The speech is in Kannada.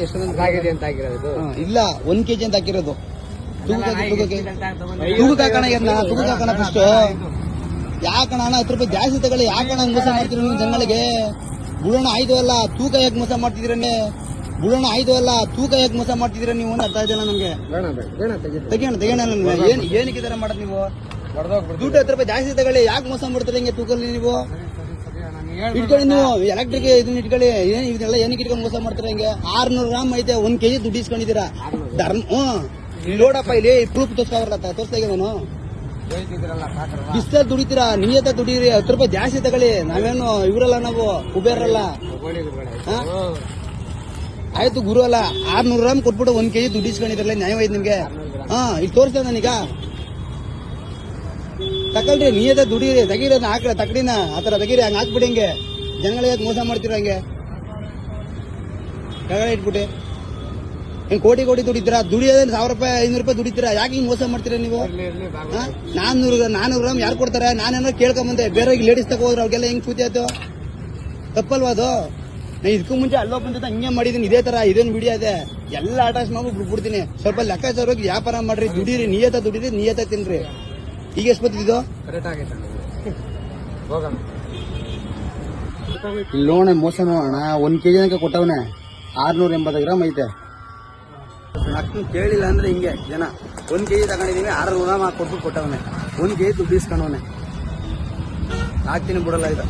ಎಷ್ಟೊಂದು ಆಗಿದೆ ಅಂತ ಆಗಿರೋದು ಇಲ್ಲ 1 kg ಅಂತ ಹಾಕಿರೋದು. ತೂಗಕ್ಕೆ ಹಾಕೋಣ ತೂಗಕ್ಕೆ ಹಾಕೋಣ ಫಸ್ಟ್. ಯಾಕಣ 10 ರೂಪಾಯಿ ಜಾಸ್ತಿ ತಗೊಳ್ಳಿ. ಯಾಕಣ ಮೋಸ ಮಾಡ್ತೀರ ನೀವು ಜನಗಳಿಗೆ? ಬುಡೋಣ ಆಯ್ತು ಅಲ್ಲ, ತೂಕ ಯಾಕೆ ಮೋಸ ಮಾಡ್ತಿದ್ದೀರನ್ನೇ? ಬುಡೋಣ ಆಯ್ತು ಅಲ್ಲ, ತೂಕ ಯಾಕೆ ಮೋಸ ಮಾಡ್ತಿದ್ದೀರ ನೀವು ಅಂತ ಅರ್ಥ ಇದೆಯಲ್ಲ ನಮ್ಗೆ. ತೆಗಿಯೋಣ ಏನಕ್ಕೆ ತರ ಮಾಡೋದು ನೀವು? ದುಡ್ಡು 10 ರೂಪಾಯಿ ಜಾಸ್ತಿ ತಗೊಳ್ಳಿ. ಯಾಕೆ ಮೋಸ ಮಾಡ್ತೀರ ಹಿಂಗೆ ತೂಕಲ್ಲಿ ನೀವು? ಇಟ್ಕೊಳ್ಳಿ ನೀವು ಎಲೆಕ್ಟ್ರಿಕ್ ಇದನ್ನ ಇಟ್ಕೊಳ್ಳಿ. ಇದೆಲ್ಲ ಏನಕ್ಕೆ ಇಟ್ಕೊಂಡು ಮೋಸ ಮಾಡ್ತೀರ ಹಿಂಗೆ? 600 ಗ್ರಾಮ್ ಐತೆ, 1 kg ದುಡ್ಡು ಇಸ್ಕೊಂಡಿದ್ದೀರಾ. ಇಲ್ಲಿ ನೋಡಪ್ಪ, ಇಲ್ಲಿ ಪ್ರೂಫ್ ತೋರಿಸ್ತಾವ್ರಲ್ಲ, ತೋರಿಸ್ತಾ ಇದ್ದೆ ನಾನು. ಬಿಸ್ಲಲ್ಲಿ ದುಡಿತೀರಾ, ನಿಯತ ದುಡೀರಿ. 10 ರೂಪಾಯಿ ಜಾಸ್ತಿ ತಗೊಳ್ಳಿ. ನಾವೇನು ಇವರಲ್ಲ, ನಾವು ಕುಬೇರಲ್ಲ. ಆಯ್ತು ಗುರು ಅಲ್ಲ, 600 ಗ್ರಾಮ್ ಕೊಟ್ಬಿಟ್ಟು 1 kg ದುಡ್ಡು ಇಸ್ಕೊಂಡಿದ್ರಲ್ಲ, ನ್ಯಾಯವಾಯ್ತು ನಿಮ್ಗೆ? ಇಲ್ಲಿ ತೋರಿಸ್ತಾ ನಾನೀಗ. ತಗೊಳ್ರಿ, ನಿಯತ ದುಡೀರಿ. ತೆಗೀರೋದನ್ನ ಹಾಕ್ರ, ತಕಡಿನ ಆತರ ತೆಗೀರಿ. ಹಂಗ ಹಾಕ್ಬಿಡಿ. ಹಿಂಗೆ ಜನಗಳಿಗೆ ಮೋಸ ಮಾಡ್ತೀರ ಹಂಗೆ ಕೆಳಗಡೆ ಇಟ್ಬಿಟ್ಟು. ಹಿಂಗ್ ಕೋಟಿ ದುಡಿತೀರಾ? ದುಡಿಯೋದೇ 1000 ರೂಪಾಯಿ 500 ರೂಪಾಯಿ ದುಡಿತೀರಾ? ಯಾಕೆ ಹಿಂಗ್ ಮೋಸ ಮಾಡ್ತೀರಾ ನೀವು? 400 ಗ್ರಾಮ್ ಯಾರು ಕೊಡ್ತಾರೆ? ನಾನೇನೋ ಕೇಳ್ಕೊಂಬಂದೆ. ಬೇರೆ ಲೇಡೀಸ್ ತಗೋ ಹೋದ್ರೆ ಅವ್ರಿಗೆಲ್ಲ ಹೆಂಗ್ ಸೂತಿ ಆಯ್ತು? ತಪ್ಪಲ್ವಾ ಅದು? ನಾ ಇದಕ್ಕೂ ಮುಂಚೆ ಅಲ್ಲೋ ಬಂದ ಹಿಂಗೆ ಮಾಡಿದೀನಿ. ಇದೇ ತರ ಇದೇನು ವಿಡಿಯೋ ಇದೆ, ಎಲ್ಲ ಅಟ್ಯಾಚ್ ಮಾಡಿ ಬಿಡ್ಬಿಡ್ತೀನಿ. ಸ್ವಲ್ಪ ಲೆಕ್ಕಾಚಾರವಾಗಿ ವ್ಯಾಪಾರ ಮಾಡ್ರಿ, ದುಡೀರಿ, ನಿಯತ ದುಡೀರಿ, ನಿಯತ ತಿನ್ರಿ. ಈಗ ಎಷ್ಟು ಬಂದಿದ್ದು? ಲೋಣ ಮೋಸ ನೋಡೋಣ. 1 kg ಕೊಟ್ಟವನೆ 680 ಗ್ರಾಮ್ ಐತೆ. ಅಷ್ಟು ಕೇಳಿಲ್ಲ ಅಂದ್ರೆ ಹಿಂಗೆ ಜನ. 1 kg ತಗೊಂಡಿದೀವಿ, 600 ಗ್ರಾಮ್ ಕೊಟ್ಬಿಟ್ಟು ಕೊಟ್ಟವನೆ. 1 kg ದುಡ್ಡು ಇಸ್ಕೊಂಡವನೆ. ಹಾಕ್ತೀನಿ ಬಿಡಲ್ಲ ಇದು.